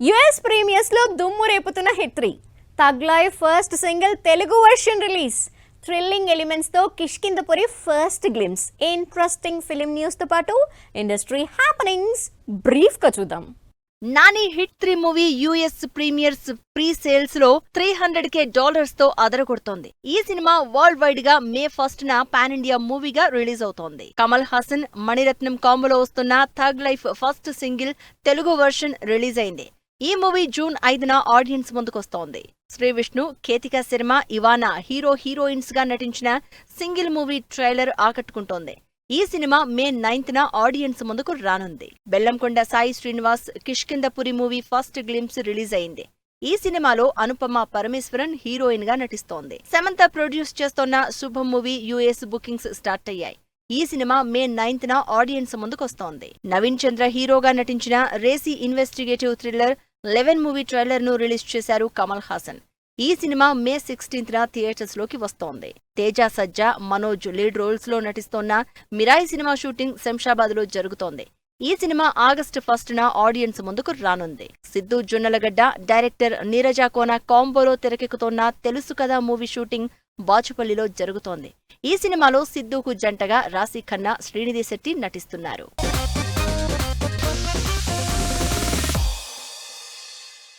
US premieres లో దుమ్ము రేపుతున్న hit 3 thug life first single Telugu version release. Thrilling elements తో Kishkindhapuri first glimpse. Interesting film news తో పాటు ఇండస్ట్రీ హ్యాపెనింగ్స్ బ్రీఫ్ గా చూద్దాం. Nani hit 3 movie US premieres pre sales లో $300K తో అదరగొడుతోంది. ఈ సినిమా వరల్డ్ వైడ్ గా మే 1న పాన్ ఇండియా మూవీగా రిలీజ్ అవుతోంది. కమల్ హాసన్, మణిరత్నం కాంబోలో వస్తున్న thug life first single Telugu version release అయింది. ఈ movie June 5న audience ముందుకొస్తోంది. Shri Vishnu, Ketika Sharma, ఇవానా heroines గా నటించిన సింగిల్ మూవీ ట్రైలర్ ఆకట్టుకుంటోంది. ఈ సినిమా మే 9న ఆడియన్స్ ముందుకు రానుంది. Bellamkonda Sai Srinivas Kishkindhapuri movie first glimpse release అయింది. ఈ సినిమాలో అనుపమ పరమేశ్వరన్ హీరోయిన్ గా నటిస్తోంది. సమంత ప్రొడ్యూస్ చేస్తోన్న శుభం మూవీ యుఎస్ బుకింగ్స్ స్టార్ట్ అయ్యాయి. ఈ సినిమా మే 9న ఆడియన్స్ ముందుకొస్తోంది. నవీన్ చంద్ర హీరోగా నటించిన racy investigative thriller 11 movie trailer ను రిలీజ్ చేశారు కమల్ హాసన్. ఈ సినిమా మే 16న థియేటర్స్ లోకి వస్తోంది. తేజ సజ్జా, మనోజ్ లీడ్ రోల్స్ లో నటిస్తోన్న మిరాయి సినిమా షూటింగ్ శంషాబాద్ లో జరుగుతోంది. ఈ సినిమా ఆగస్టు 1న ఆడియన్స్ ముందుకు రానుంది. సిద్ధు జొన్నలగడ్డ, డైరెక్టర్ నీరజ కోన కాంబోలో తెరకెక్కుతోన్న తెలుసు కదా మూవీ షూటింగ్ బాచుపల్లిలో జరుగుతోంది. ఈ సినిమాలో సిద్ధుకు జంటగా రాశీ ఖన్నా, శ్రీనిధి శెట్టి నటిస్తున్నారు.